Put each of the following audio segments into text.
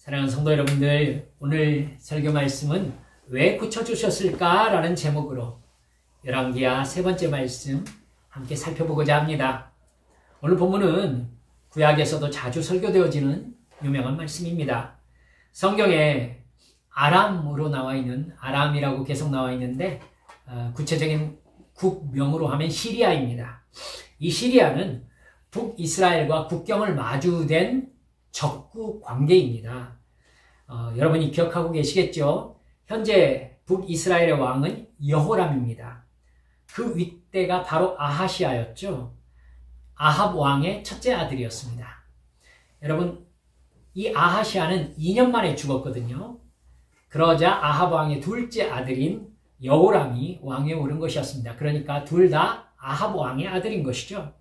사랑하는 성도 여러분들, 오늘 설교 말씀은 왜 고쳐주셨을까? 라는 제목으로 열왕기하 세 번째 말씀 함께 살펴보고자 합니다. 오늘 본문은 구약에서도 자주 설교되어지는 유명한 말씀입니다. 성경에 아람으로 나와 있는, 아람이라고 계속 나와 있는데 구체적인 국명으로 하면 시리아입니다. 이 시리아는 북이스라엘과 국경을 마주된 적국 관계입니다. 여러분이 기억하고 계시겠죠? 현재 북이스라엘의 왕은 여호람입니다. 그 윗대가 바로 아하시아였죠. 아합 왕의 첫째 아들이었습니다. 여러분, 이 아하시아는 2년 만에 죽었거든요. 그러자 아합 왕의 둘째 아들인 여호람이 왕위에 오른 것이었습니다. 그러니까 둘 다 아합 왕의 아들인 것이죠.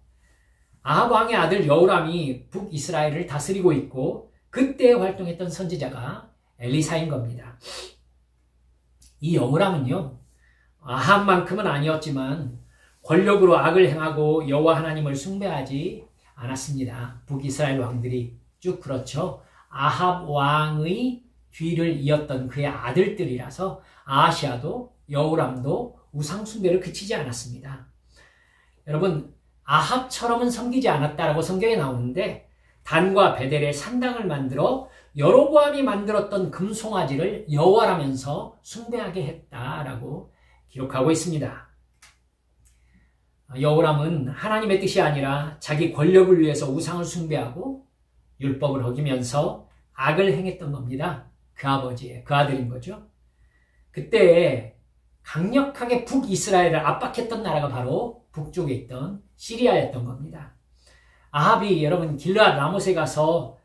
아합 왕의 아들 여호람이 북이스라엘을 다스리고 있고 그때 활동했던 선지자가 엘리사인 겁니다. 이 여호람은요, 아합만큼은 아니었지만 권력으로 악을 행하고 여호와 하나님을 숭배하지 않았습니다. 북이스라엘 왕들이 쭉 그렇죠. 아합 왕의 뒤를 이었던 그의 아들들이라서 아하시아도 여호람도 우상 숭배를 그치지 않았습니다. 여러분, 아합처럼은 섬기지 않았다라고 성경에 나오는데 단과 베델에 산당을 만들어 여로보암이 만들었던 금송아지를 여호와라면서 숭배하게 했다라고 기록하고 있습니다. 여호람은 하나님의 뜻이 아니라 자기 권력을 위해서 우상을 숭배하고 율법을 어기면서 악을 행했던 겁니다. 그 아버지의, 그 아들인 거죠. 그때 강력하게 북이스라엘을 압박했던 나라가 바로 북쪽에 있던 시리아였던 겁니다. 아합이 여러분 길르앗 라못에 가서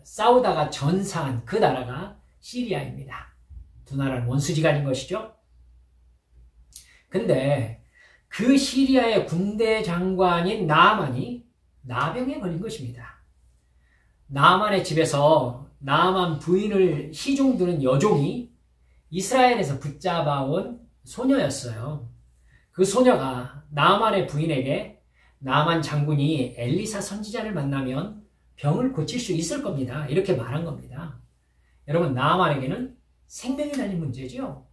싸우다가 전사한 그 나라가 시리아입니다. 두 나라는 원수지간인 것이죠. 근데 그 시리아의 군대 장관인 나아만이 나병에 걸린 것입니다. 나아만의 집에서 나아만 부인을 시중 두는 여종이 이스라엘에서 붙잡아온 소녀였어요. 그 소녀가 나아만의 부인에게 나아만 장군이 엘리사 선지자를 만나면 병을 고칠 수 있을 겁니다. 이렇게 말한 겁니다. 여러분, 나아만에게는 생명이 달린 문제죠.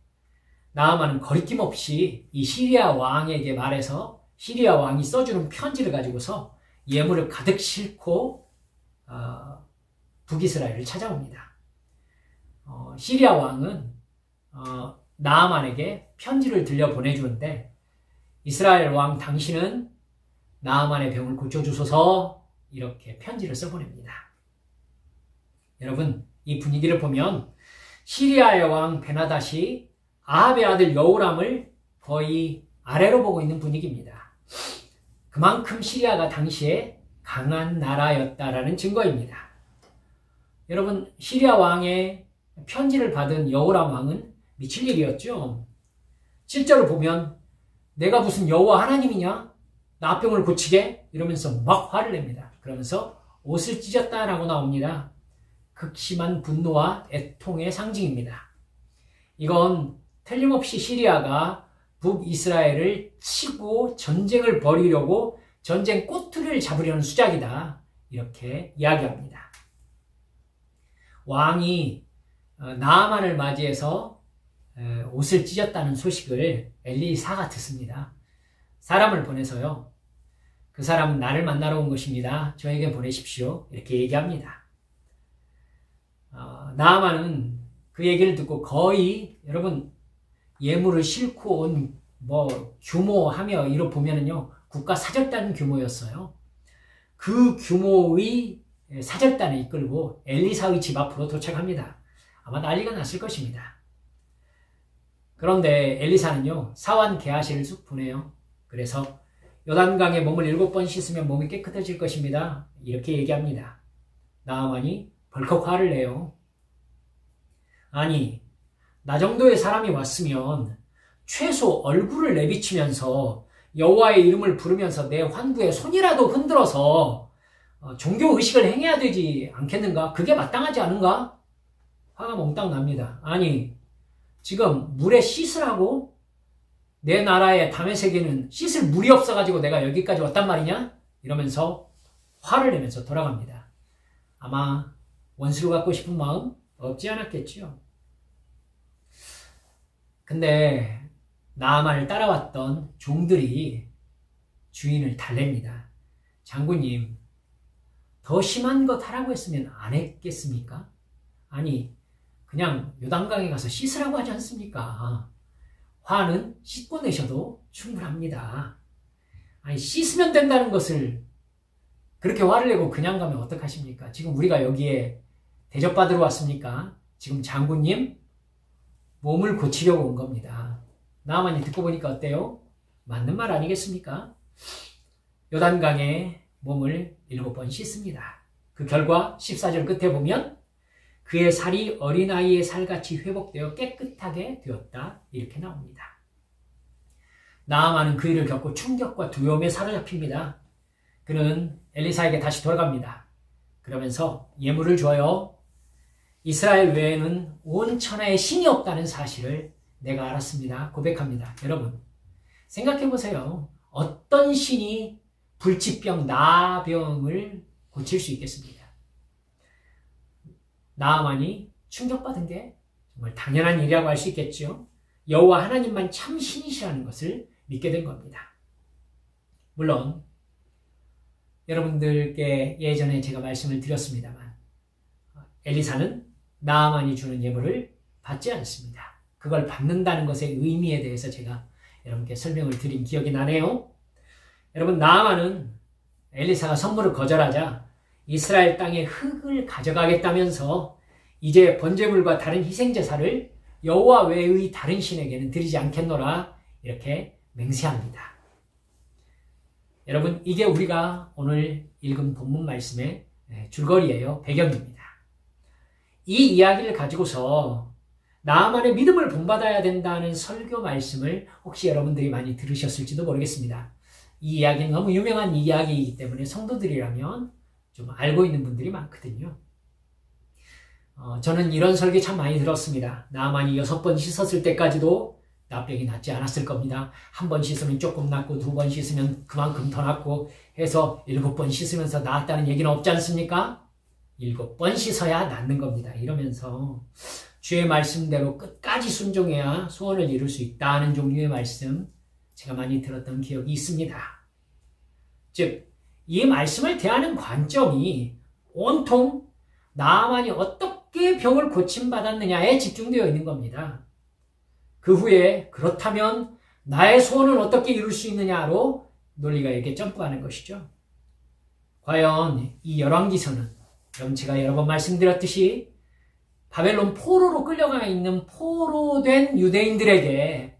나아만은 거리낌 없이 이 시리아 왕에게 말해서 시리아 왕이 써주는 편지를 가지고서 예물을 가득 싣고 북이스라엘을 찾아옵니다. 시리아 왕은 나아만에게 편지를 들려 보내주는데 이스라엘 왕 당신은 나아만의 병을 고쳐주소서 이렇게 편지를 써보냅니다. 여러분, 이 분위기를 보면 시리아의 왕 베나닷이 아합의 아들 여호람을 거의 아래로 보고 있는 분위기입니다. 그만큼 시리아가 당시에 강한 나라였다라는 증거입니다. 여러분, 시리아 왕의 편지를 받은 여호람 왕은 미칠 일이었죠. 실제로 보면 내가 무슨 여호와 하나님이냐? 나병을 고치게? 이러면서 막 화를 냅니다. 그러면서 옷을 찢었다라고 나옵니다. 극심한 분노와 애통의 상징입니다. 이건 틀림없이 시리아가 북이스라엘을 치고 전쟁을 벌이려고 전쟁 꼬투리를 잡으려는 수작이다. 이렇게 이야기합니다. 왕이 나아만을 맞이해서 옷을 찢었다는 소식을 엘리사가 듣습니다. 사람을 보내서요. 그 사람은 나를 만나러 온 것입니다. 저에게 보내십시오. 이렇게 얘기합니다. 나아만은 그 얘기를 듣고 거의 여러분 예물을 싣고 온 규모하며 이로 보면은요 국가 사절단 규모였어요. 그 규모의 사절단을 이끌고 엘리사의 집 앞으로 도착합니다. 아마 난리가 났을 것입니다. 그런데 엘리사는요 사환 게하시를 쑥 보내요. 그래서 요단강에 몸을 7번 씻으면 몸이 깨끗해질 것입니다. 이렇게 얘기합니다. 나아만이 벌컥 화를 내요. 아니, 나 정도의 사람이 왔으면 최소 얼굴을 내비치면서 여호와의 이름을 부르면서 내 환부에 손이라도 흔들어서 종교의식을 행해야 되지 않겠는가? 그게 마땅하지 않은가? 화가 몽땅 납니다. 아니, 지금 물에 씻으라고? 내 나라의 다메섹에는 씻을 물이 없어가지고 내가 여기까지 왔단 말이냐? 이러면서 화를 내면서 돌아갑니다. 아마 원수를 갖고 싶은 마음 없지 않았겠죠. 근데 나아만을 따라왔던 종들이 주인을 달랩니다. 장군님, 더 심한 것 하라고 했으면 안 했겠습니까? 아니, 그냥 요단강에 가서 씻으라고 하지 않습니까? 화는 씻고 내셔도 충분합니다. 아니, 씻으면 된다는 것을 그렇게 화를 내고 그냥 가면 어떡하십니까? 지금 우리가 여기에 대접받으러 왔습니까? 지금 장군님 몸을 고치려고 온 겁니다. 나아만이 듣고 보니까 어때요? 맞는 말 아니겠습니까? 요단강에 몸을 7번 씻습니다. 그 결과 14절 끝에 보면 그의 살이 어린아이의 살같이 회복되어 깨끗하게 되었다. 이렇게 나옵니다. 나아만은 그 일을 겪고 충격과 두려움에 사로잡힙니다. 그는 엘리사에게 다시 돌아갑니다. 그러면서 예물을 줘요. 이스라엘 외에는 온 천하에 신이 없다는 사실을 내가 알았습니다. 고백합니다. 여러분, 생각해 보세요. 어떤 신이 불치병, 나병을 고칠 수 있겠습니까? 나아만이 충격받은 게 정말 당연한 일이라고 할 수 있겠죠. 여호와 하나님만 참 신이시라는 것을 믿게 된 겁니다. 물론 여러분들께 예전에 제가 말씀을 드렸습니다만 엘리사는 나아만이 주는 예물을 받지 않습니다. 그걸 받는다는 것의 의미에 대해서 제가 여러분께 설명을 드린 기억이 나네요. 여러분, 나아만은 엘리사가 선물을 거절하자 이스라엘 땅의 흙을 가져가겠다면서 이제 번제물과 다른 희생제사를 여호와 외의 다른 신에게는 드리지 않겠노라 이렇게 맹세합니다. 여러분, 이게 우리가 오늘 읽은 본문 말씀의 줄거리예요. 배경입니다. 이 이야기를 가지고서 나아만의 믿음을 본받아야 된다는 설교 말씀을 혹시 여러분들이 많이 들으셨을지도 모르겠습니다. 이 이야기는 너무 유명한 이야기이기 때문에 성도들이라면 좀 알고 있는 분들이 많거든요. 저는 이런 설교 참 많이 들었습니다. 나아만이 6번 씻었을 때까지도 나병이 낫지 않았을 겁니다. 1번 씻으면 조금 낫고 2번 씻으면 그만큼 더 낫고 해서 7번 씻으면서 나았다는 얘기는 없지 않습니까? 7번 씻어야 낫는 겁니다. 이러면서 주의 말씀대로 끝까지 순종해야 소원을 이룰 수 있다는 종류의 말씀 제가 많이 들었던 기억이 있습니다. 즉, 이 말씀을 대하는 관점이 온통 나아만이 어떻게 병을 고침받았느냐에 집중되어 있는 겁니다. 그 후에 그렇다면 나의 소원은 어떻게 이룰 수 있느냐로 논리가 이렇게 점프하는 것이죠. 과연 이 열왕기서는 제가 여러 번 말씀드렸듯이 바벨론 포로로 끌려가 있는 포로된 유대인들에게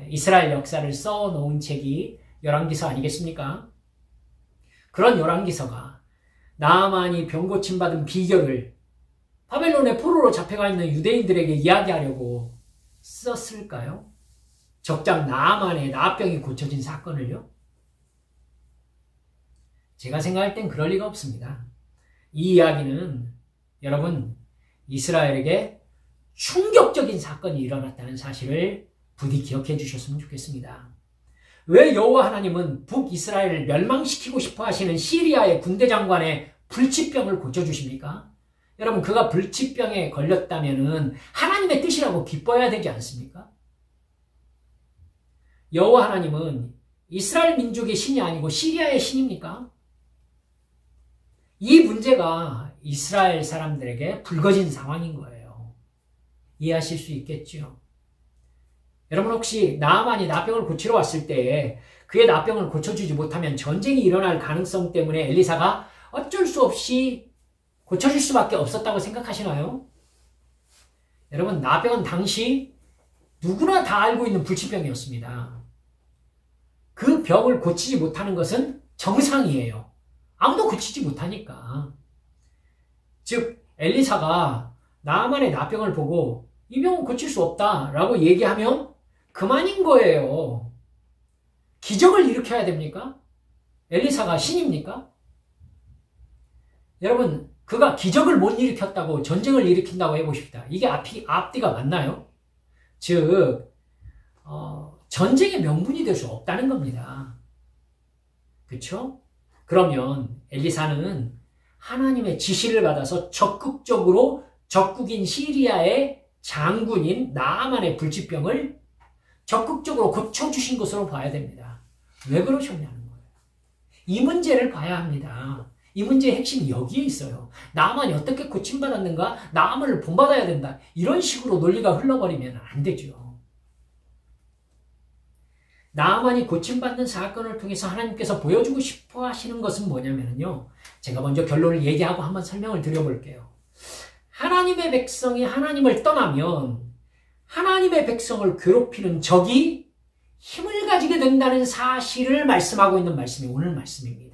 이스라엘 역사를 써놓은 책이 열왕기서 아니겠습니까? 그런 열왕기서가 나아만이 병 고침받은 비결을 바벨론의 포로로 잡혀가 있는 유대인들에게 이야기하려고 썼을까요? 적장 나아만의 나병이 고쳐진 사건을요? 제가 생각할 땐 그럴 리가 없습니다. 이 이야기는 여러분 이스라엘에게 충격적인 사건이 일어났다는 사실을 부디 기억해 주셨으면 좋겠습니다. 왜 여호와 하나님은 북이스라엘을 멸망시키고 싶어 하시는 시리아의 군대 장관의 불치병을 고쳐주십니까? 여러분, 그가 불치병에 걸렸다면 하나님의 뜻이라고 기뻐해야 되지 않습니까? 여호와 하나님은 이스라엘 민족의 신이 아니고 시리아의 신입니까? 이 문제가 이스라엘 사람들에게 불거진 상황인 거예요. 이해하실 수 있겠죠? 여러분, 혹시 나아만이 나병을 고치러 왔을 때 그의 나병을 고쳐주지 못하면 전쟁이 일어날 가능성 때문에 엘리사가 어쩔 수 없이 고쳐줄 수밖에 없었다고 생각하시나요? 여러분, 나병은 당시 누구나 다 알고 있는 불치병이었습니다. 그 병을 고치지 못하는 것은 정상이에요. 아무도 고치지 못하니까. 즉, 엘리사가 나아만의 나병을 보고 이 병은 고칠 수 없다라고 얘기하면 그만인 거예요. 기적을 일으켜야 됩니까? 엘리사가 신입니까? 여러분, 그가 기적을 못 일으켰다고 전쟁을 일으킨다고 해보십시다. 이게 앞뒤가 맞나요? 즉, 전쟁의 명분이 될 수 없다는 겁니다. 그렇죠? 그러면 엘리사는 하나님의 지시를 받아서 적극적으로 적국인 시리아의 장군인 나아만의 불치병을 적극적으로 고쳐주신 것으로 봐야 됩니다. 왜 그러셨냐는 거예요. 이 문제를 봐야 합니다. 이 문제의 핵심이 여기에 있어요. 나아만이 어떻게 고침받았는가? 나아만을 본받아야 된다. 이런 식으로 논리가 흘러버리면 안 되죠. 나아만이 고침받는 사건을 통해서 하나님께서 보여주고 싶어 하시는 것은 뭐냐면요. 제가 먼저 결론을 얘기하고 한번 설명을 드려볼게요. 하나님의 백성이 하나님을 떠나면 하나님의 백성을 괴롭히는 적이 힘을 가지게 된다는 사실을 말씀하고 있는 말씀이 오늘 말씀입니다.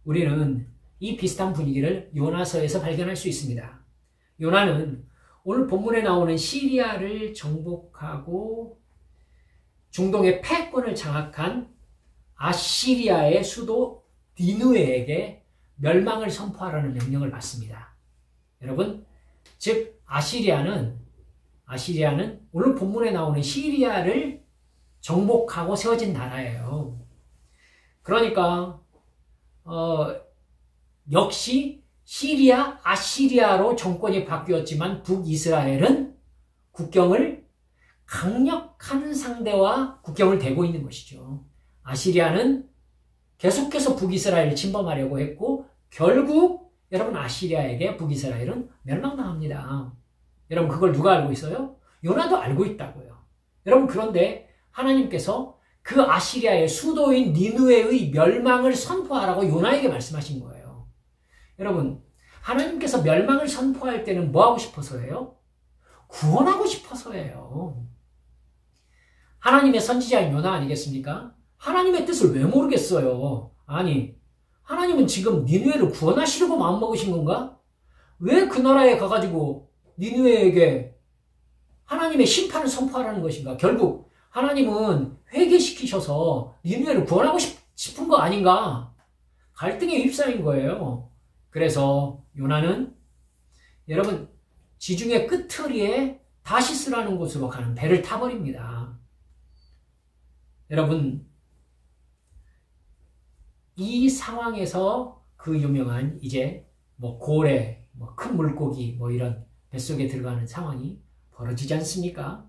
우리는 이 비슷한 분위기를 요나서에서 발견할 수 있습니다. 요나는 오늘 본문에 나오는 시리아를 정복하고 중동의 패권을 장악한 아시리아의 수도 니느웨에게 멸망을 선포하라는 명령을 받습니다. 여러분, 즉 아시리아는 오늘 본문에 나오는 시리아를 정복하고 세워진 나라예요. 그러니까 역시 시리아, 아시리아로 정권이 바뀌었지만 북이스라엘은 국경을 강력한 상대와 국경을 대고 있는 것이죠. 아시리아는 계속해서 북이스라엘을 침범하려고 했고 결국 여러분 아시리아에게 북이스라엘은 멸망당합니다. 여러분 그걸 누가 알고 있어요? 요나도 알고 있다고요. 여러분 그런데 하나님께서 그 아시리아의 수도인 니느웨의 멸망을 선포하라고 요나에게 말씀하신 거예요. 여러분 하나님께서 멸망을 선포할 때는 뭐 하고 싶어서예요? 구원하고 싶어서예요. 하나님의 선지자인 요나 아니겠습니까? 하나님의 뜻을 왜 모르겠어요? 아니 하나님은 지금 니느웨를 구원하시려고 마음먹으신 건가? 왜 그 나라에 가가지고 니느웨에게 하나님의 심판을 선포하라는 것인가? 결국 하나님은 회개시키셔서 니느웨를 구원하고 싶은 거 아닌가? 갈등의 휩싸인 거예요. 그래서 요나는 여러분 지중해 끝처리에 다시스라는 곳으로 가는 배를 타버립니다. 여러분 이 상황에서 그 유명한 이제 고래, 큰 물고기 이런 뱃속에 들어가는 상황이 벌어지지 않습니까?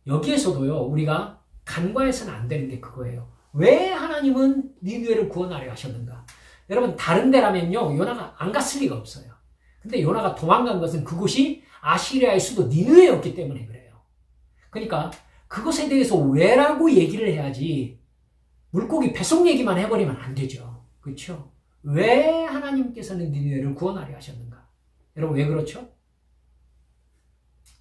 여기에서도요 우리가 간과해서는 안 되는 게 그거예요. 왜 하나님은 니느웨를 구원하려 하셨는가? 여러분 다른 데라면요 요나가 안 갔을 리가 없어요. 근데 요나가 도망간 것은 그곳이 아시리아의 수도 니느웨였기 때문에 그래요. 그러니까 그것에 대해서 왜라고 얘기를 해야지 물고기 배속 얘기만 해버리면 안 되죠. 그렇죠? 왜 하나님께서는 니느웨를 구원하려 하셨는가? 여러분 왜 그렇죠?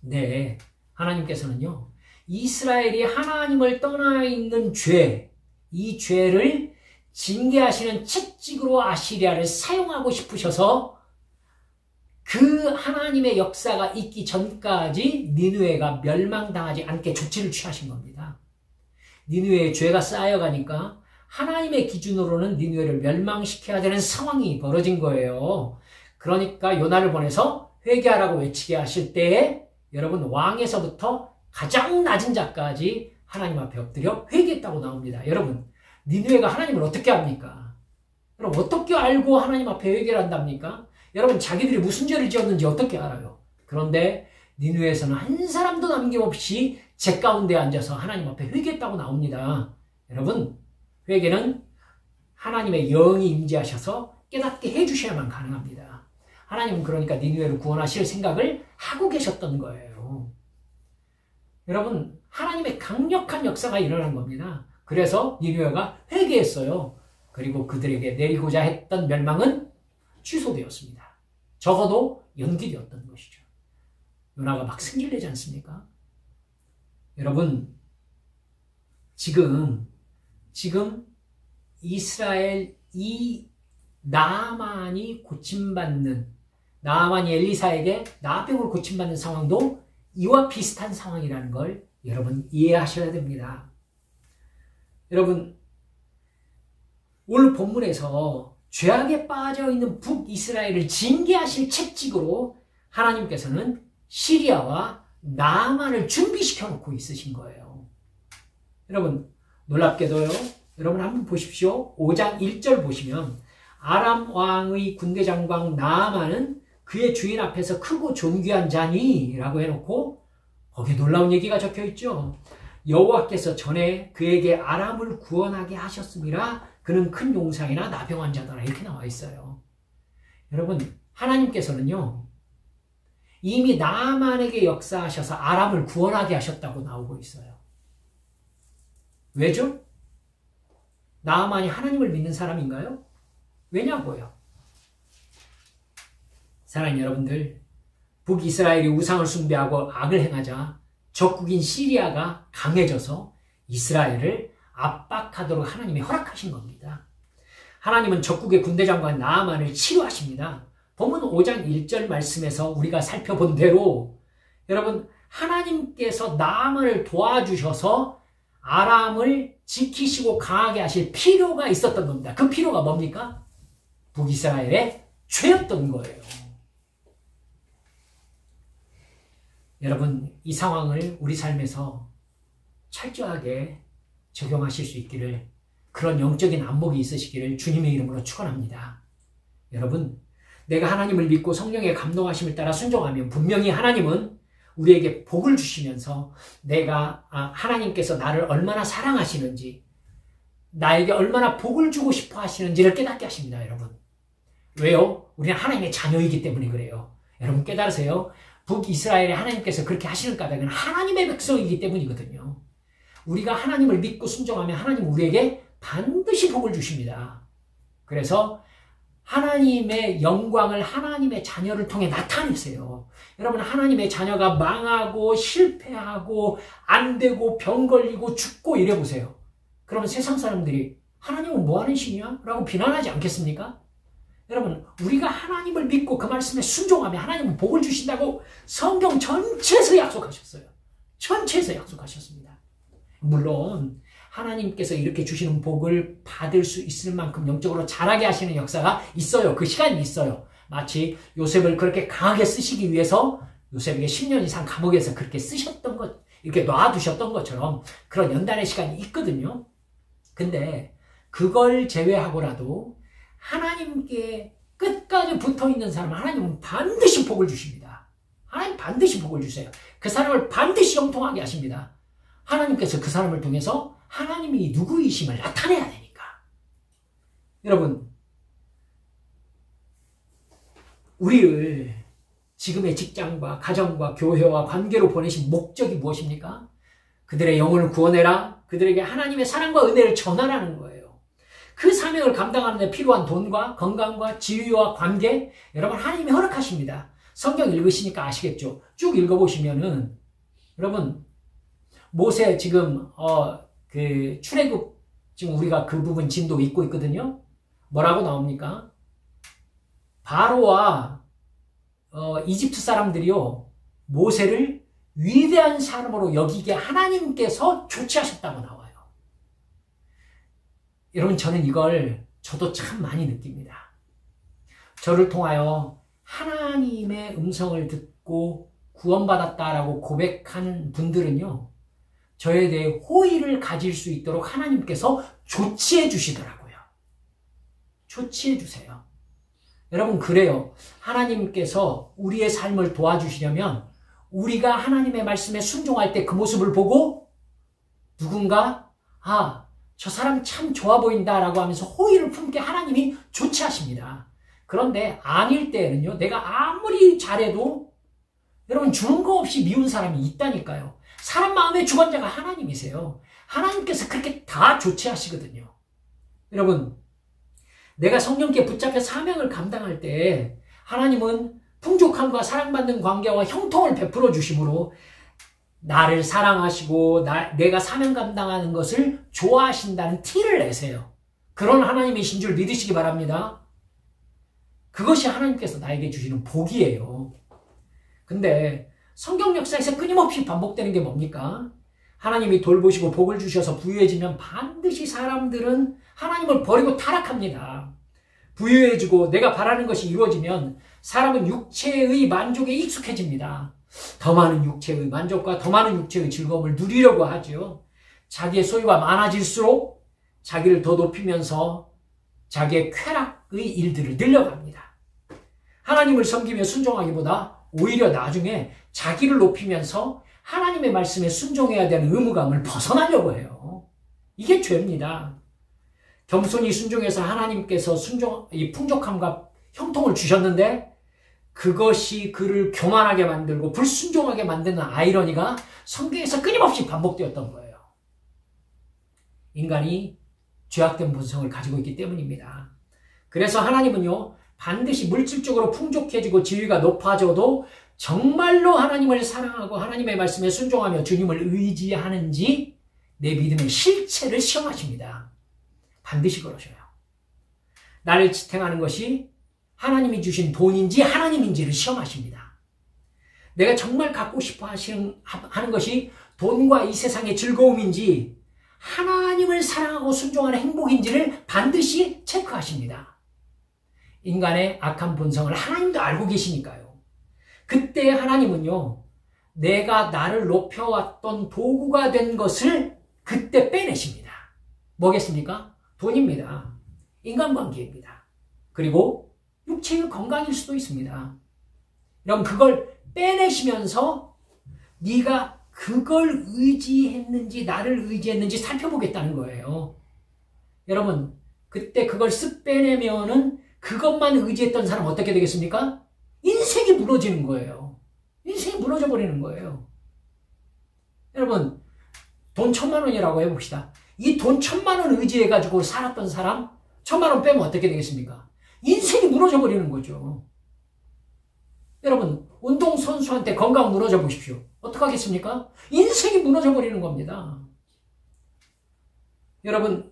네, 하나님께서는요 이스라엘이 하나님을 떠나 있는 죄, 이 죄를 징계하시는 채찍으로 아시리아를 사용하고 싶으셔서 그 하나님의 역사가 있기 전까지 니느웨가 멸망당하지 않게 조치를 취하신 겁니다. 니느웨의 죄가 쌓여가니까 하나님의 기준으로는 니느웨를 멸망시켜야 되는 상황이 벌어진 거예요. 그러니까 요나를 보내서 회개하라고 외치게 하실 때에 여러분 왕에서부터 가장 낮은 자까지 하나님 앞에 엎드려 회개했다고 나옵니다. 여러분 니느웨가 하나님을 어떻게 합니까? 여러분 어떻게 알고 하나님 앞에 회개를 한답니까? 여러분 자기들이 무슨 죄를 지었는지 어떻게 알아요? 그런데 니느웨에서는 한 사람도 남김없이 제 가운데 앉아서 하나님 앞에 회개했다고 나옵니다. 여러분 회개는 하나님의 영이 임재하셔서 깨닫게 해주셔야만 가능합니다. 하나님은 그러니까 니느웨를 구원하실 생각을 하고 계셨던 거예요. 여러분 하나님의 강력한 역사가 일어난 겁니다. 그래서 니느웨가 회개했어요. 그리고 그들에게 내리고자 했던 멸망은 취소되었습니다. 적어도 연기되었던 것이죠. 요나가 막 승질내지 않습니까? 여러분 지금 이스라엘 이 나아만이 고침받는 나아만이 엘리사에게 나병을 고침받는 상황도 이와 비슷한 상황이라는 걸 여러분 이해하셔야 됩니다. 여러분 오늘 본문에서 죄악에 빠져있는 북이스라엘을 징계하실 채찍으로 하나님께서는 시리아와 나아만을 준비시켜 놓고 있으신 거예요. 여러분 놀랍게도요. 여러분 한번 보십시오. 5장 1절 보시면 아람 왕의 군대 장관 나아만은 그의 주인 앞에서 크고 존귀한 자니 라고 해놓고 거기에 놀라운 얘기가 적혀 있죠. 여호와께서 전에 그에게 아람을 구원하게 하셨음이라 그는 큰 용사이나 나병한 자더라 이렇게 나와 있어요. 여러분 하나님께서는요 이미 나아만에게 역사하셔서 아람을 구원하게 하셨다고 나오고 있어요. 왜죠? 나아만이 하나님을 믿는 사람인가요? 왜냐고요? 사랑하는 여러분들, 북이스라엘이 우상을 숭배하고 악을 행하자 적국인 시리아가 강해져서 이스라엘을 압박하도록 하나님이 허락하신 겁니다. 하나님은 적국의 군대 장관 나아만을 치료하십니다. 본문 5장 1절 말씀에서 우리가 살펴본 대로 여러분 하나님께서 나아만을 도와주셔서 아람을 지키시고 강하게 하실 필요가 있었던 겁니다. 그 필요가 뭡니까? 북이스라엘의 죄였던 거예요. 여러분 이 상황을 우리 삶에서 철저하게 적용하실 수 있기를 그런 영적인 안목이 있으시기를 주님의 이름으로 축원합니다. 여러분 내가 하나님을 믿고 성령의 감동하심을 따라 순종하면 분명히 하나님은 우리에게 복을 주시면서 내가 하나님께서 나를 얼마나 사랑하시는지 나에게 얼마나 복을 주고 싶어 하시는지를 깨닫게 하십니다. 여러분 왜요? 우리는 하나님의 자녀이기 때문에 그래요. 여러분 깨달으세요. 북이스라엘에 하나님께서 그렇게 하시는 까닭은 하나님의 백성이기 때문이거든요. 우리가 하나님을 믿고 순종하면 하나님은 우리에게 반드시 복을 주십니다. 그래서 하나님의 영광을 하나님의 자녀를 통해 나타내세요. 여러분 하나님의 자녀가 망하고 실패하고 안되고 병 걸리고 죽고 이래보세요. 그러면 세상 사람들이 하나님은 뭐하는 신이야? 라고 비난하지 않겠습니까? 여러분 우리가 하나님을 믿고 그 말씀에 순종하면 하나님은 복을 주신다고 성경 전체에서 약속하셨어요. 전체에서 약속하셨습니다. 물론 하나님께서 이렇게 주시는 복을 받을 수 있을 만큼 영적으로 자라게 하시는 역사가 있어요. 그 시간이 있어요. 마치 요셉을 그렇게 강하게 쓰시기 위해서 요셉에게 10년 이상 감옥에서 그렇게 쓰셨던 것, 이렇게 놔두셨던 것처럼 그런 연단의 시간이 있거든요. 근데 그걸 제외하고라도 하나님께 끝까지 붙어있는 사람 하나님은 반드시 복을 주십니다. 하나님 반드시 복을 주세요. 그 사람을 반드시 형통하게 하십니다. 하나님께서 그 사람을 통해서 하나님이 누구이심을 나타내야 되니까. 여러분 우리를 지금의 직장과 가정과 교회와 관계로 보내신 목적이 무엇입니까? 그들의 영혼을 구원해라. 그들에게 하나님의 사랑과 은혜를 전하라는 거예요. 그 사명을 감당하는 데 필요한 돈과 건강과 지위와 관계 여러분 하나님이 허락하십니다. 성경 읽으시니까 아시겠죠? 쭉 읽어보시면은 여러분 모세 지금 그 출애굽 지금 우리가 그 부분 진도 읽고 있거든요. 뭐라고 나옵니까? 바로와 이집트 사람들이요 모세를 위대한 사람으로 여기게 하나님께서 조치하셨다고 나와요. 여러분 저는 이걸 저도 참 많이 느낍니다. 저를 통하여 하나님의 음성을 듣고 구원받았다라고 고백하는 분들은요 저에 대해 호의를 가질 수 있도록 하나님께서 조치해 주시더라고요. 조치해 주세요. 여러분 그래요. 하나님께서 우리의 삶을 도와주시려면 우리가 하나님의 말씀에 순종할 때 그 모습을 보고 누군가 저 사람 참 좋아 보인다라고 하면서 호의를 품게 하나님이 조치하십니다. 그런데 아닐 때에는요 내가 아무리 잘해도 여러분 주는 거 없이 미운 사람이 있다니까요. 사람 마음의 주관자가 하나님이세요. 하나님께서 그렇게 다 조치하시거든요. 여러분 내가 성령께 붙잡혀 사명을 감당할 때 하나님은 풍족함과 사랑받는 관계와 형통을 베풀어 주심으로 나를 사랑하시고 내가 사명 감당하는 것을 좋아하신다는 티를 내세요. 그런 하나님이신 줄 믿으시기 바랍니다. 그것이 하나님께서 나에게 주시는 복이에요. 근데 성경 역사에서 끊임없이 반복되는 게 뭡니까? 하나님이 돌보시고 복을 주셔서 부유해지면 반드시 사람들은 하나님을 버리고 타락합니다. 부유해지고 내가 바라는 것이 이루어지면 사람은 육체의 만족에 익숙해집니다. 더 많은 육체의 만족과 더 많은 육체의 즐거움을 누리려고 하죠. 자기의 소유가 많아질수록 자기를 더 높이면서 자기의 쾌락의 일들을 늘려갑니다. 하나님을 섬기며 순종하기보다 오히려 나중에 자기를 높이면서 하나님의 말씀에 순종해야 되는 의무감을 벗어나려고 해요. 이게 죄입니다. 겸손히 순종해서 하나님께서 이 풍족함과 형통을 주셨는데 그것이 그를 교만하게 만들고 불순종하게 만드는 아이러니가 성경에서 끊임없이 반복되었던 거예요. 인간이 죄악된 본성을 가지고 있기 때문입니다. 그래서 하나님은요, 반드시 물질적으로 풍족해지고 지위가 높아져도 정말로 하나님을 사랑하고 하나님의 말씀에 순종하며 주님을 의지하는지 내 믿음의 실체를 시험하십니다. 반드시 그러셔요. 나를 지탱하는 것이 하나님이 주신 돈인지 하나님인지를 시험하십니다. 내가 정말 갖고 싶어 하는 것이 돈과 이 세상의 즐거움인지 하나님을 사랑하고 순종하는 행복인지를 반드시 체크하십니다. 인간의 악한 본성을 하나님도 알고 계시니까요. 그때 하나님은요, 내가 나를 높여왔던 도구가 된 것을 그때 빼내십니다. 뭐겠습니까? 돈입니다. 인간관계입니다. 그리고 육체의 건강일 수도 있습니다. 여러분, 그걸 빼내시면서 네가 그걸 의지했는지 나를 의지했는지 살펴보겠다는 거예요. 여러분, 그때 그걸 쓱 빼내면은 그것만 의지했던 사람 어떻게 되겠습니까? 인생이 무너지는 거예요. 인생이 무너져 버리는 거예요. 여러분, 돈 1,000,000원이라고 해봅시다. 이 돈 1,000,000원 의지해가지고 살았던 사람 1,000,000원 빼면 어떻게 되겠습니까? 인생이 무너져 버리는 거죠. 여러분, 운동선수한테 건강 무너져 보십시오. 어떡하겠습니까? 인생이 무너져 버리는 겁니다. 여러분,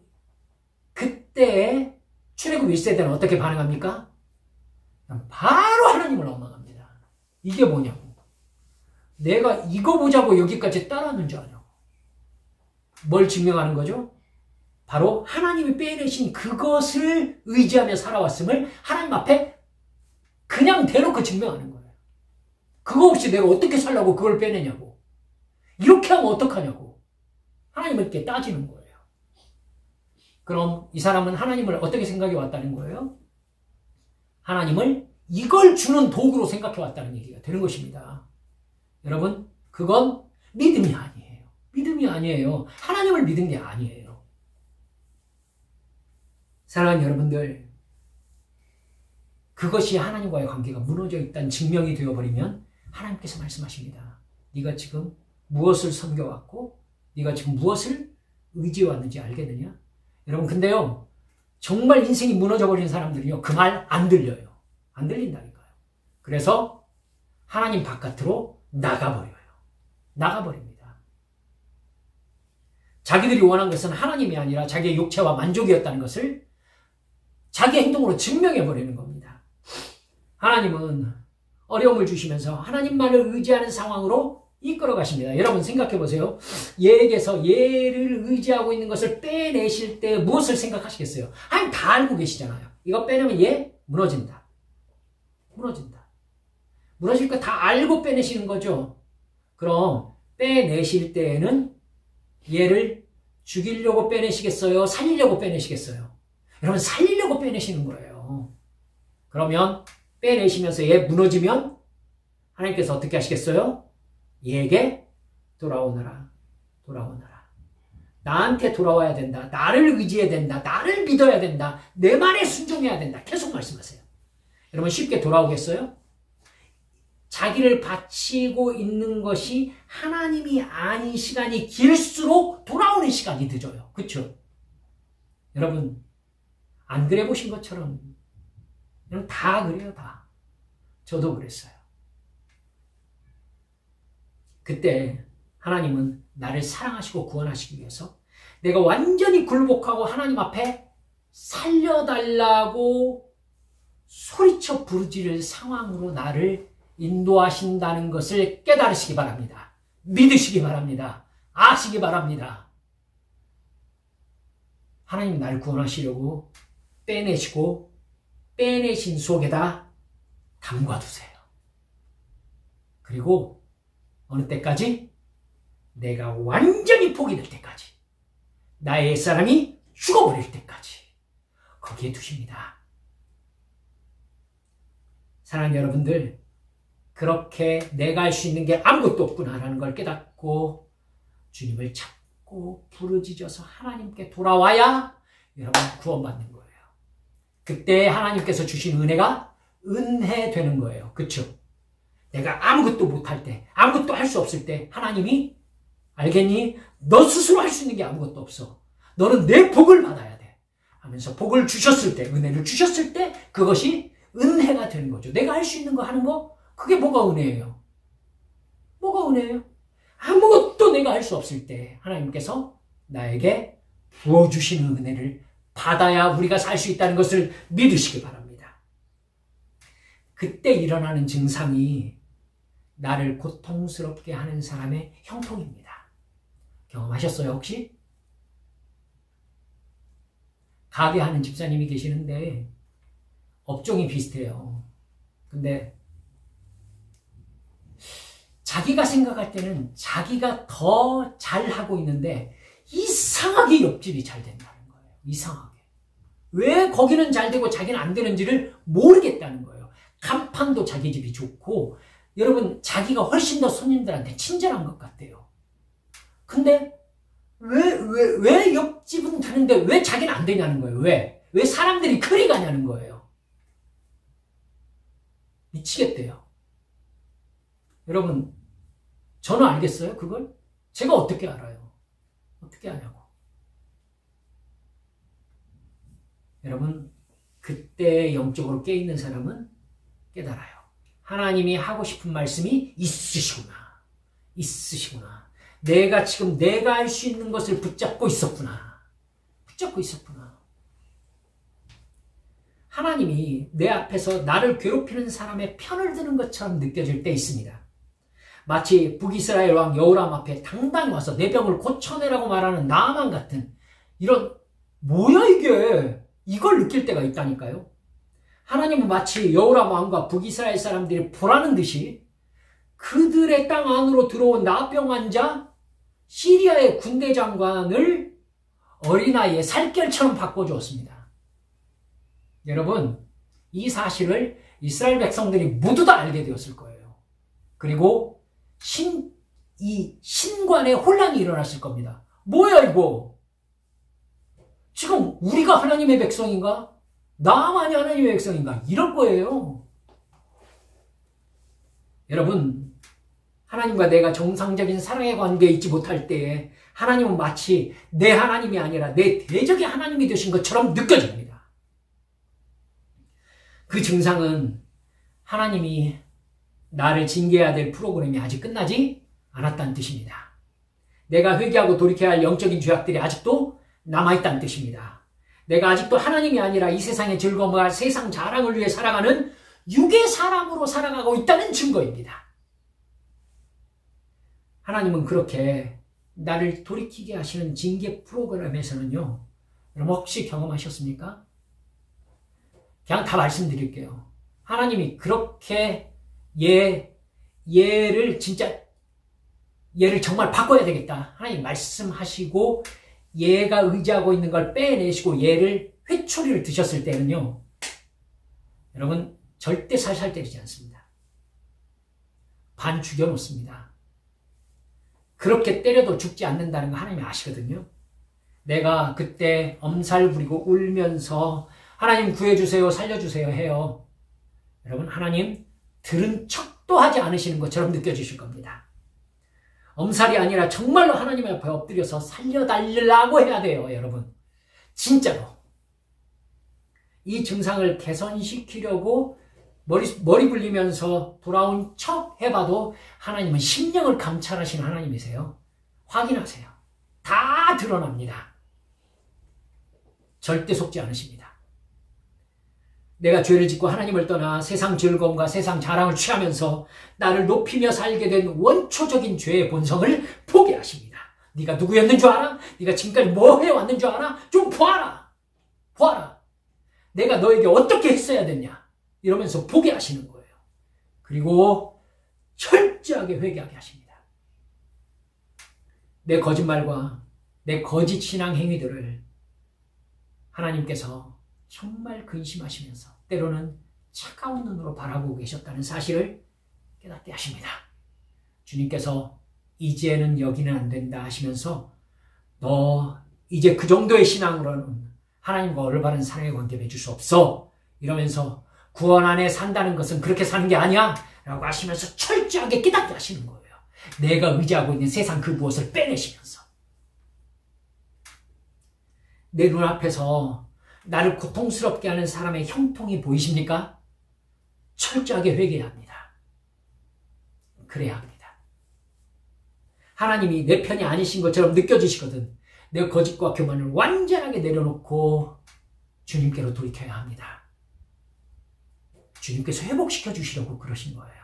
그때 출애굽 1세대는 어떻게 반응합니까? 바로 하나님을 원망합니다. 이게 뭐냐고. 내가 이거 보자고 여기까지 따라왔는 줄 아냐고. 뭘 증명하는 거죠? 바로 하나님이 빼내신 그것을 의지하며 살아왔음을 하나님 앞에 그냥 대놓고 증명하는 거예요. 그거 없이 내가 어떻게 살라고 그걸 빼내냐고. 이렇게 하면 어떡하냐고. 하나님께 따지는 거예요. 그럼 이 사람은 하나님을 어떻게 생각해 왔다는 거예요? 하나님을 이걸 주는 도구로 생각해 왔다는 얘기가 되는 것입니다. 여러분, 그건 믿음이 아니에요. 믿음이 아니에요. 하나님을 믿은 게 아니에요. 사랑하는 여러분들, 그것이 하나님과의 관계가 무너져 있다는 증명이 되어버리면 하나님께서 말씀하십니다. 네가 지금 무엇을 섬겨왔고 네가 지금 무엇을 의지해왔는지 알겠느냐? 여러분, 근데요, 정말 인생이 무너져버린 사람들이요, 그 말 안 들려요. 안 들린다니까요. 그래서 하나님 바깥으로 나가버려요. 나가버립니다. 자기들이 원한 것은 하나님이 아니라 자기의 육체와 만족이었다는 것을 자기 행동으로 증명해버리는 겁니다. 하나님은 어려움을 주시면서 하나님만을 의지하는 상황으로 이끌어 가십니다. 여러분 생각해보세요. 얘에게서 얘를 의지하고 있는 것을 빼내실 때 무엇을 생각하시겠어요? 하나님 다 알고 계시잖아요. 이거 빼내면 얘 무너진다. 무너진다. 무너질 거 다 알고 빼내시는 거죠. 그럼 빼내실 때에는 얘를 죽이려고 빼내시겠어요? 살리려고 빼내시겠어요? 여러분, 살리려고 빼내시는 거예요. 그러면 빼내시면서 얘 무너지면 하나님께서 어떻게 하시겠어요? 얘에게 돌아오너라. 돌아오너라. 나한테 돌아와야 된다. 나를 의지해야 된다. 나를 믿어야 된다. 내 말에 순종해야 된다. 계속 말씀하세요. 여러분, 쉽게 돌아오겠어요? 자기를 바치고 있는 것이 하나님이 아닌 시간이 길수록 돌아오는 시간이 늦어요. 그렇죠? 여러분, 안 그래 보신 것처럼 그냥 다 그래요. 다. 저도 그랬어요. 그때 하나님은 나를 사랑하시고 구원하시기 위해서 내가 완전히 굴복하고 하나님 앞에 살려달라고 소리쳐 부르짖을 상황으로 나를 인도하신다는 것을 깨달으시기 바랍니다. 믿으시기 바랍니다. 아시기 바랍니다. 하나님이 나를 구원하시려고 빼내시고 빼내신 속에다 담가두세요. 그리고 어느 때까지? 내가 완전히 포기될 때까지. 나의 옛사람이 죽어버릴 때까지. 거기에 두십니다. 사랑하는 여러분들, 그렇게 내가 할 수 있는 게 아무것도 없구나라는 걸 깨닫고 주님을 찾고 부르짖어서 하나님께 돌아와야 여러분 구원받는 거예요. 그때 하나님께서 주신 은혜가 은혜 되는 거예요. 그렇죠? 내가 아무것도 못할 때, 아무것도 할 수 없을 때 하나님이 알겠니? 너 스스로 할 수 있는 게 아무것도 없어. 너는 내 복을 받아야 돼. 하면서 복을 주셨을 때, 은혜를 주셨을 때 그것이 은혜가 되는 거죠. 내가 할 수 있는 거 하는 거, 그게 뭐가 은혜예요? 뭐가 은혜예요? 아무것도 내가 할 수 없을 때 하나님께서 나에게 부어주시는 은혜를 받아야 우리가 살 수 있다는 것을 믿으시기 바랍니다. 그때 일어나는 증상이 나를 고통스럽게 하는 사람의 형통입니다. 경험하셨어요, 혹시? 가게 하는 집사님이 계시는데 업종이 비슷해요. 근데 자기가 생각할 때는 자기가 더 잘하고 있는데 이상하게 옆집이 잘 된다는 거예요. 이상하게. 왜 거기는 잘 되고 자기는 안 되는지를 모르겠다는 거예요. 간판도 자기 집이 좋고 여러분 자기가 훨씬 더 손님들한테 친절한 것 같아요. 근데 왜 옆집은 되는데 왜 자기는 안 되냐는 거예요. 왜 사람들이 그리 가냐는 거예요. 미치겠대요. 여러분 저는 알겠어요? 그걸? 제가 어떻게 알아요? 어떻게 아냐고. 여러분 그때 영적으로 깨있는 사람은 깨달아요. 하나님이 하고 싶은 말씀이 있으시구나. 내가 지금 내가 할 수 있는 것을 붙잡고 있었구나. 하나님이 내 앞에서 나를 괴롭히는 사람의 편을 드는 것처럼 느껴질 때 있습니다. 마치 북이스라엘 왕 여호람 앞에 당당히 와서 내 병을 고쳐내라고 말하는 나아만 같은 이런 뭐야 이게 이걸 느낄 때가 있다니까요. 하나님은 마치 여호람 왕과 북이스라엘 사람들이 보라는 듯이 그들의 땅 안으로 들어온 나병 환자 시리아의 군대 장관을 어린아이의 살결처럼 바꿔주었습니다. 여러분 이 사실을 이스라엘 백성들이 모두 다 알게 되었을 거예요. 그리고 이 신관에 혼란이 일어났을 겁니다. 뭐야 이거? 지금 우리가 하나님의 백성인가? 나만이 하나님의 백성인가? 이럴 거예요. 여러분 하나님과 내가 정상적인 사랑의 관계에 있지 못할 때에 하나님은 마치 내 하나님이 아니라 내 대적의 하나님이 되신 것처럼 느껴집니다. 그 증상은 하나님이 나를 징계해야 될 프로그램이 아직 끝나지 않았다는 뜻입니다. 내가 회개하고 돌이켜야 할 영적인 죄악들이 아직도 남아있다는 뜻입니다. 내가 아직도 하나님이 아니라 이 세상의 즐거움과 세상 자랑을 위해 살아가는 육의 사람으로 살아가고 있다는 증거입니다. 하나님은 그렇게 나를 돌이키게 하시는 징계 프로그램에서는요. 여러분 혹시 경험하셨습니까? 그냥 다 말씀드릴게요. 하나님이 그렇게 얘를 정말 바꿔야 되겠다. 하나님 말씀하시고 얘가 의지하고 있는 걸 빼내시고 얘를 회초리를 드셨을 때는요. 여러분 절대 살살 때리지 않습니다. 반 죽여놓습니다. 그렇게 때려도 죽지 않는다는 거 하나님이 아시거든요. 내가 그때 엄살 부리고 울면서 하나님 구해주세요 살려주세요 해요. 여러분 하나님 들은 척도 하지 않으시는 것처럼 느껴지실 겁니다. 엄살이 아니라 정말로 하나님 앞에 엎드려서 살려달라고 해야 돼요. 여러분 진짜로 이 증상을 개선시키려고 머리 굴리면서 돌아온 척 해봐도 하나님은 심령을 감찰하시는 하나님이세요. 확인하세요. 다 드러납니다. 절대 속지 않으십니다. 내가 죄를 짓고 하나님을 떠나 세상 즐거움과 세상 자랑을 취하면서 나를 높이며 살게 된 원초적인 죄의 본성을 포기하십니다. 네가 누구였는 줄 알아? 네가 지금까지 뭐 해왔는 줄 알아? 좀 보아라. 내가 너에게 어떻게 했어야 됐냐? 이러면서 포기하시는 거예요. 그리고 철저하게 회개하게 하십니다. 내 거짓말과 내 거짓 신앙 행위들을 하나님께서 정말 근심하시면서 때로는 차가운 눈으로 바라보고 계셨다는 사실을 깨닫게 하십니다. 주님께서 이제는 여기는 안 된다 하시면서 너 이제 그 정도의 신앙으로는 하나님과 올바른 사랑의 관계 맺을 수 없어. 이러면서 구원 안에 산다는 것은 그렇게 사는 게 아니야 라고 하시면서 철저하게 깨닫게 하시는 거예요. 내가 의지하고 있는 세상 그 무엇을 빼내시면서. 내 눈앞에서 나를 고통스럽게 하는 사람의 형통이 보이십니까? 철저하게 회개해야 합니다. 그래야 합니다. 하나님이 내 편이 아니신 것처럼 느껴지시거든 내 거짓과 교만을 완전하게 내려놓고 주님께로 돌이켜야 합니다. 주님께서 회복시켜 주시려고 그러신 거예요.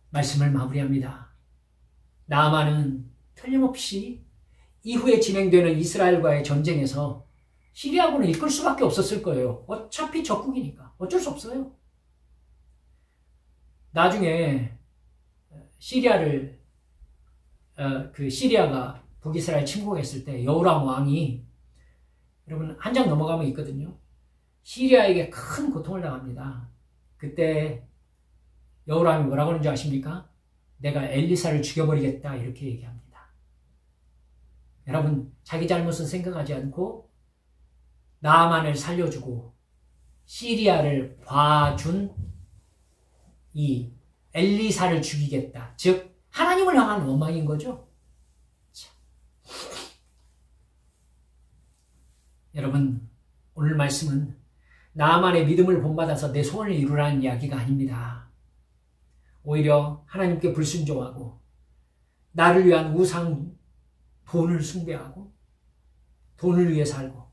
말씀을 마무리합니다. 나아만은 틀림없이 이후에 진행되는 이스라엘과의 전쟁에서 시리아군을 이끌 수밖에 없었을 거예요. 어차피 적국이니까 어쩔 수 없어요. 나중에 시리아가 북이스라엘 침공했을 때 여호람 왕이 여러분 한 장 넘어가면 있거든요. 시리아에게 큰 고통을 당합니다. 그때 여호람이 뭐라고 하는지 아십니까? 내가 엘리사를 죽여버리겠다 이렇게 얘기합니다. 여러분 자기 잘못은 생각하지 않고 나아만을 살려주고 시리아를 봐준 이 엘리사를 죽이겠다. 즉 하나님을 향한 원망인 거죠. 참. 여러분 오늘 말씀은 나아만의 믿음을 본받아서 내 소원을 이루라는 이야기가 아닙니다. 오히려 하나님께 불순종하고 나를 위한 우상 돈을 숭배하고 돈을 위해 살고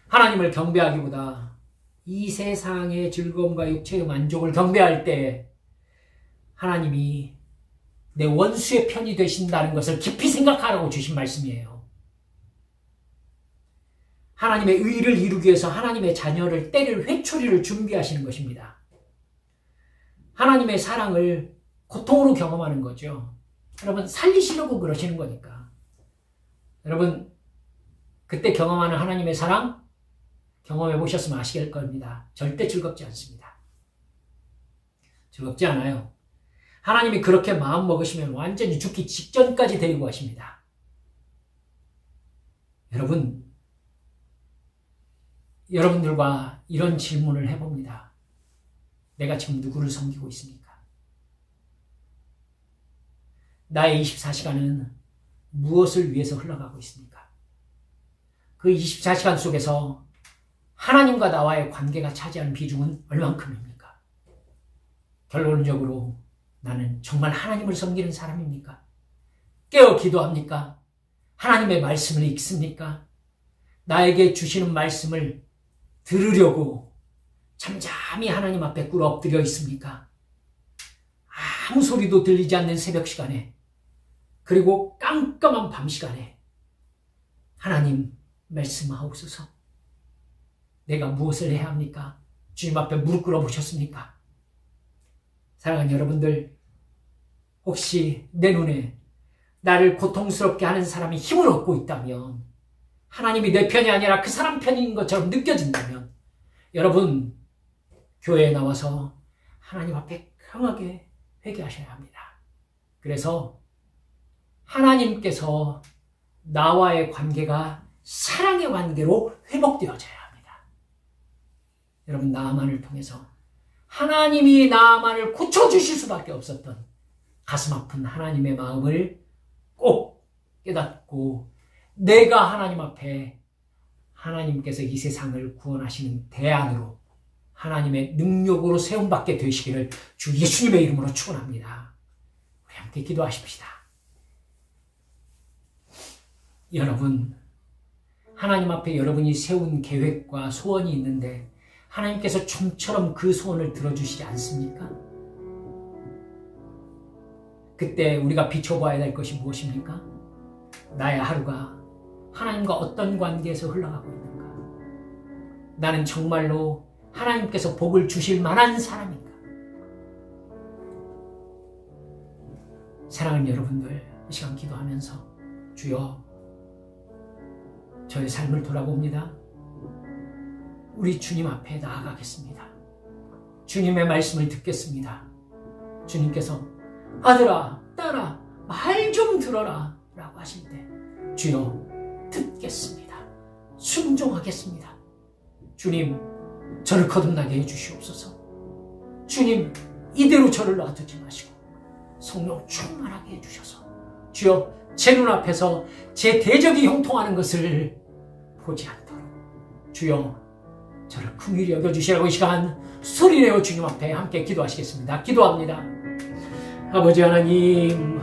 하나님을 경배하기보다 이 세상의 즐거움과 육체의 만족을 경배할 때 하나님이 내 원수의 편이 되신다는 것을 깊이 생각하라고 주신 말씀이에요. 하나님의 의를 이루기 위해서 하나님의 자녀를 때릴 회초리를 준비하시는 것입니다. 하나님의 사랑을 고통으로 경험하는 거죠. 여러분 살리시려고 그러시는 거니까. 여러분 그때 경험하는 하나님의 사랑 경험해 보셨으면 아시길 겁니다. 절대 즐겁지 않습니다. 즐겁지 않아요. 하나님이 그렇게 마음 먹으시면 완전히 죽기 직전까지 데리고 가십니다. 여러분들과 이런 질문을 해봅니다. 내가 지금 누구를 섬기고 있습니까? 나의 24시간은 무엇을 위해서 흘러가고 있습니까? 그 24시간 속에서 하나님과 나와의 관계가 차지하는 비중은 얼만큼입니까? 결론적으로 나는 정말 하나님을 섬기는 사람입니까? 깨어 기도합니까? 하나님의 말씀을 읽습니까? 나에게 주시는 말씀을 들으려고 잠잠히 하나님 앞에 꿇어 엎드려 있습니까? 아무 소리도 들리지 않는 새벽 시간에 그리고 깜깜한 밤 시간에 하나님 말씀하옵소서. 내가 무엇을 해야 합니까? 주님 앞에 무릎 꿇어 보셨습니까? 사랑하는 여러분들, 혹시 내 눈에 나를 고통스럽게 하는 사람이 힘을 얻고 있다면, 하나님이 내 편이 아니라 그 사람 편인 것처럼 느껴진다면, 여러분 교회에 나와서 하나님 앞에 강하게 회개하셔야 합니다. 그래서 하나님께서 나와의 관계가 사랑의 관계로 회복되어져야 합니다. 여러분 나아만을 통해서 하나님이 나아만을 고쳐주실 수밖에 없었던 가슴 아픈 하나님의 마음을 꼭 깨닫고 내가 하나님 앞에 하나님께서 이 세상을 구원하시는 대안으로 하나님의 능력으로 세움받게 되시기를 주 예수님의 이름으로 축원합니다. 우리 함께 기도하십시다. 여러분, 하나님 앞에 여러분이 세운 계획과 소원이 있는데 하나님께서 좀처럼 그 소원을 들어주시지 않습니까? 그때 우리가 비춰봐야 될 것이 무엇입니까? 나의 하루가 하나님과 어떤 관계에서 흘러가고 있는가? 나는 정말로 하나님께서 복을 주실 만한 사람인가? 사랑하는 여러분들, 이 시간 기도하면서 주여, 저의 삶을 돌아봅니다. 우리 주님 앞에 나아가겠습니다. 주님의 말씀을 듣겠습니다. 주님께서 아들아, 딸아, 말 좀 들어라 라고 하실 때 주여 듣겠습니다. 순종하겠습니다. 주님, 저를 거듭나게 해주시옵소서. 주님, 이대로 저를 놔두지 마시고 성령 충만하게 해주셔서 주여, 제 눈앞에서 제 대적이 형통하는 것을 보지 않도록 주여, 저를 긍휼히 여겨주시라고 이 시간 소리내어 주님 앞에 함께 기도하시겠습니다. 기도합니다. 아버지 하나님,